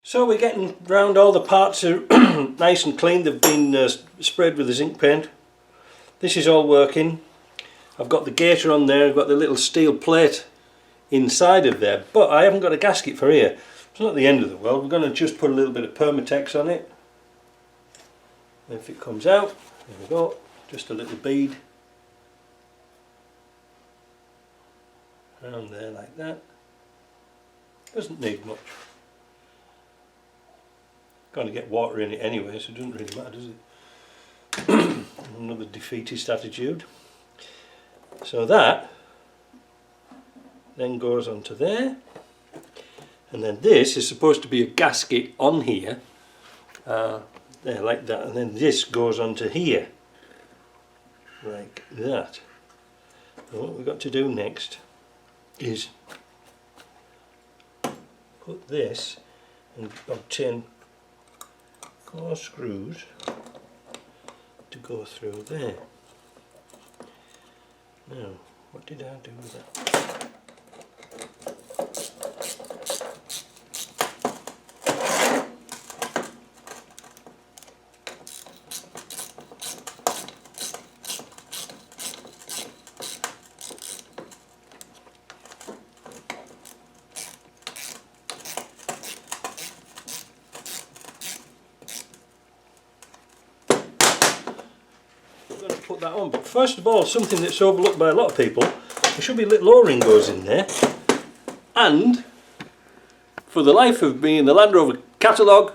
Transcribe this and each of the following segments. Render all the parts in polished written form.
So we're getting round, all the parts are nice and clean. They've been sprayed with the zinc paint. This is all working. I've got the gator on there, I've got the little steel plate inside of there, but I haven't got a gasket for here. It's not the end of the world. We're going to just put a little bit of Permatex on it. And if it comes out, there we go, just a little bead. Around there like that. Doesn't need much. Going to get water in it anyway, so it doesn't really matter, does it? Another defeatist attitude. So that then goes onto there, and then this is supposed to be a gasket on here, there like that, and then this goes onto here, like that. And what we've got to do next is put this and obtain 4 screws to go through there. Now, what did I do with that? Put that on, but first of all, something that's overlooked by a lot of people, there should be little O-ring goes in there, and for the life of me in the Land Rover catalogue,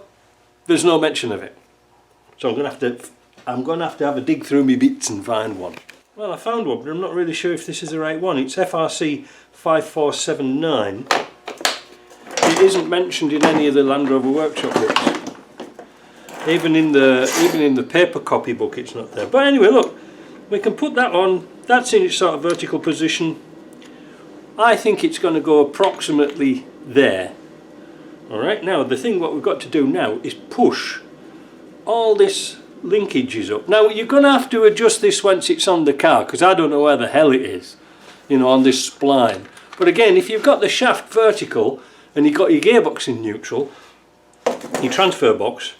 there's no mention of it. So I'm going to have to have a dig through my bits and find one. Well, I found one, but I'm not really sure if this is the right one. It's FRC 5479. It isn't mentioned in any of the Land Rover workshop books. Even in the paper copy book it's not there. But anyway, look, we can put that on. That's in its sort of vertical position. I think it's going to go approximately there. Alright, now the thing what we've got to do now is push all this linkages up. Now you're going to have to adjust this once it's on the car, because I don't know where the hell it is, you know, on this spline. But again, if you've got the shaft vertical and you've got your gearbox in neutral, your transfer box,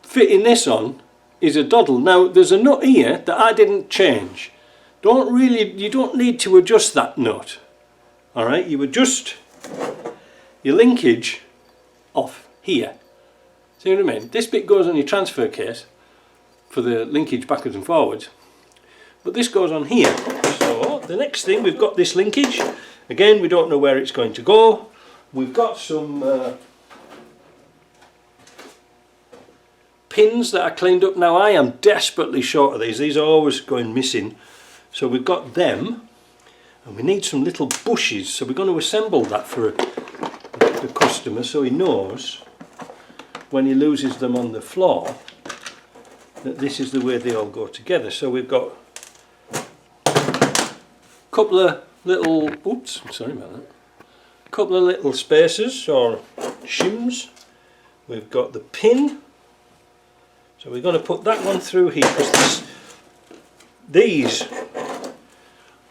fitting this on is a doddle. Now there's a nut here that I didn't change. You don't need to adjust that nut. Alright, you adjust your linkage off here. See what I mean? This bit goes on your transfer case for the linkage backwards and forwards, but this goes on here. So the next thing, we've got this linkage. Again, we don't know where it's going to go. We've got some pins that I cleaned up. Now I am desperately short of these. These are always going missing. So we've got them, and we need some little bushes. So we're going to assemble that for the customer, so he knows when he loses them on the floor that this is the way they all go together. So we've got a couple of little, oops, sorry about that. Couple of little spacers or shims. We've got the pin. So we're going to put that one through here, because these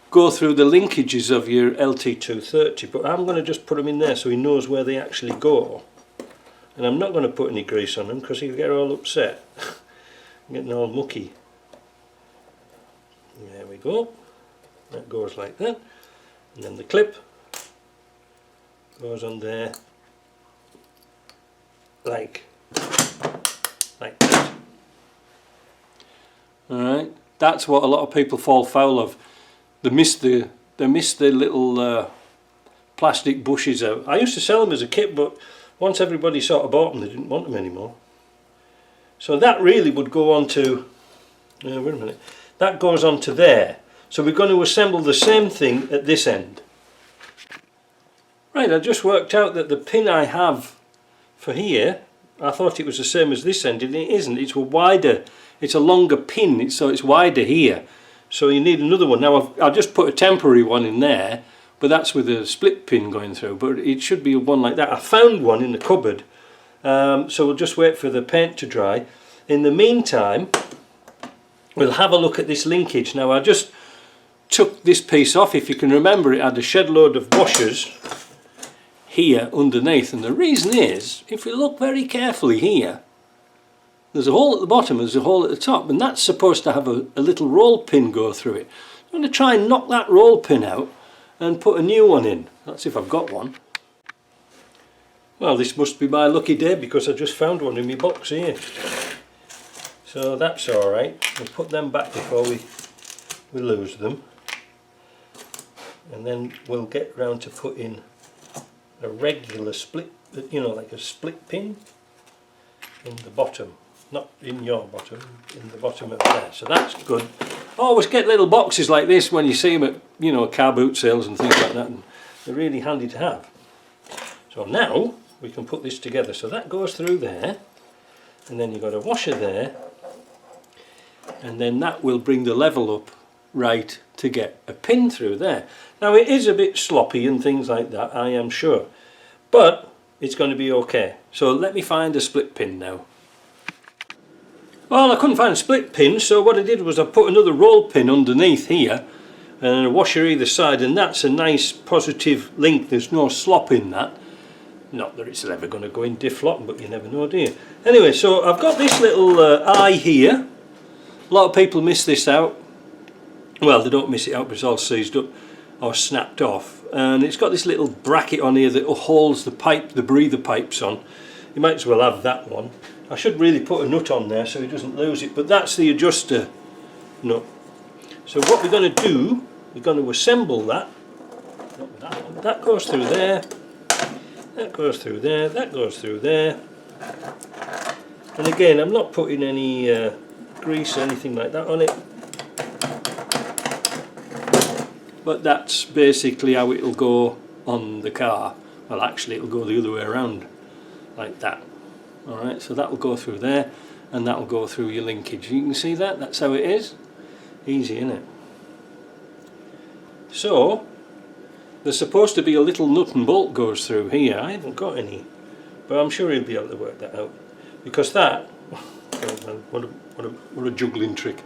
go through the linkages of your LT230, but I'm going to just put them in there so he knows where they actually go. And I'm not going to put any grease on them because he'll get all upset. Getting all mucky. There we go. That goes like that. And then the clip goes on there like that. Alright, that's what a lot of people fall foul of. They miss the little plastic bushes out. I used to sell them as a kit, but once everybody sort of bought them, they didn't want them anymore. So that really would go on to, wait a minute, that goes on to there. So we're going to assemble the same thing at this end. Right, I just worked out that the pin I have for here, I thought it was the same as this end, and it isn't. It's a wider, it's a longer pin, so it's wider here. So you need another one. Now I've just put a temporary one in there, but that's with a split pin going through, but it should be one like that. I found one in the cupboard, so we'll just wait for the paint to dry. In the meantime, we'll have a look at this linkage. Now I just took this piece off. If you can remember, it had a shed load of washers here underneath, and the reason is, if we look very carefully here, there's a hole at the bottom, there's a hole at the top, and that's supposed to have a little roll pin go through it. I'm going to try and knock that roll pin out and put a new one in. That's if I've got one. Well, this must be my lucky day because I just found one in my box here. So that's alright. We'll put them back before we lose them. And then we'll get round to putting a regular split, you know, like a split pin in the bottom. Not in your bottom, in the bottom of there. So that's good. Always get little boxes like this when you see them at, you know, car boot sales and things like that. And they're really handy to have. So now we can put this together. So that goes through there. And then you've got a washer there. And then that will bring the level up right to get a pin through there. Now it is a bit sloppy and things like that, I am sure. But it's going to be okay. So let me find a split pin now. Well, I couldn't find a split pin, so what I did was I put another roll pin underneath here and a washer either side, and that's a nice positive link. There's no slop in that. Not that it's ever going to go in Difflock, but you never know, do you? Anyway, so I've got this little eye here. A lot of people miss this out. Well, they don't miss it out, but it's all seized up or snapped off. And it's got this little bracket on here that holds the pipe, the breather pipes on. You might as well have that one. I should really put a nut on there so he doesn't lose it, but that's the adjuster nut. So what we're going to do, we're going to assemble that. Not with that one. That goes through there. That goes through there. That goes through there. And again, I'm not putting any grease or anything like that on it. But that's basically how it'll go on the car. Well, actually it'll go the other way around, like that. Alright, so that'll go through there, and that'll go through your linkage. You can see that, that's how it is. Easy, isn't it? So, there's supposed to be a little nut and bolt goes through here. I haven't got any, but I'm sure he'll be able to work that out. Because that, what a juggling trick.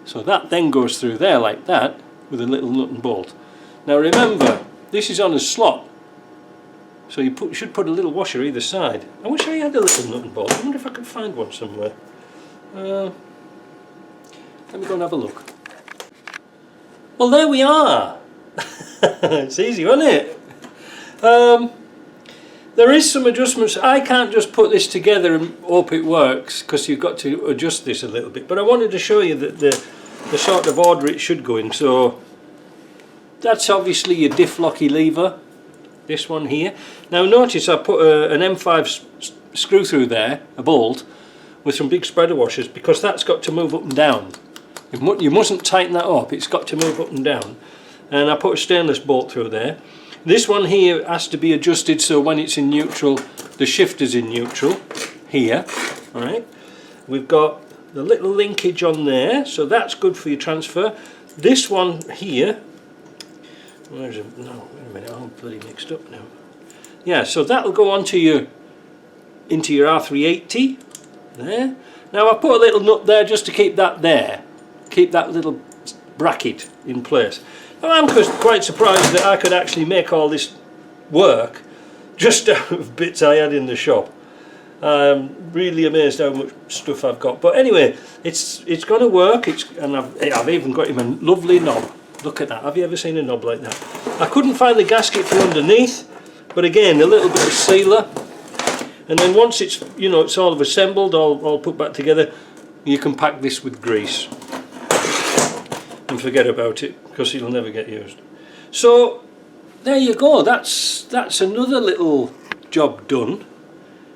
So that then goes through there like that, with a little nut and bolt. Now remember, this is on a slot, so you should put a little washer either side. I wish I had a little nut and bolt. I wonder if I could find one somewhere. Let me go and have a look. Well, there we are. It's easy, wasn't it? There is some adjustments. I can't just put this together and hope it works, because you've got to adjust this a little bit. But I wanted to show you that the sort of order it should go in. So that's obviously your Difflocky lever, this one here. Now notice I put an M5 screw through there, a bolt, with some big spreader washers, because that's got to move up and down. You mustn't tighten that up, it's got to move up and down. And I put a stainless bolt through there. This one here has to be adjusted so when it's in neutral, the shifter's in neutral, here, alright. We've got the little linkage on there, so that's good for your transfer. This one here, where's it? No, wait a minute, I'm bloody mixed up now. Yeah, so that'll go onto into your R380 there. Now I put a little nut there just to keep that there, keep that little bracket in place. Now I'm quite surprised that I could actually make all this work just out of bits I had in the shop. I'm really amazed how much stuff I've got. But anyway, it's going to work. And I've even got him a lovely knob. Look at that. Have you ever seen a knob like that? I couldn't find the gasket for underneath, but again, a little bit of sealer. And then once it's, you know, it's all assembled, all put back together, you can pack this with grease and forget about it, because it'll never get used. So there you go. That's another little job done.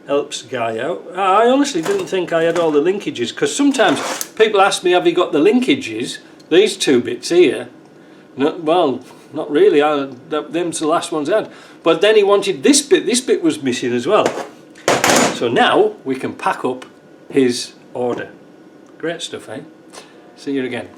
Helps the guy out. I honestly didn't think I had all the linkages, because sometimes people ask me, have you got the linkages, these two bits here? No, well, not really. Them's the last ones I had. But then he wanted this bit was missing as well. So now we can pack up his order. Great stuff, eh? See you again.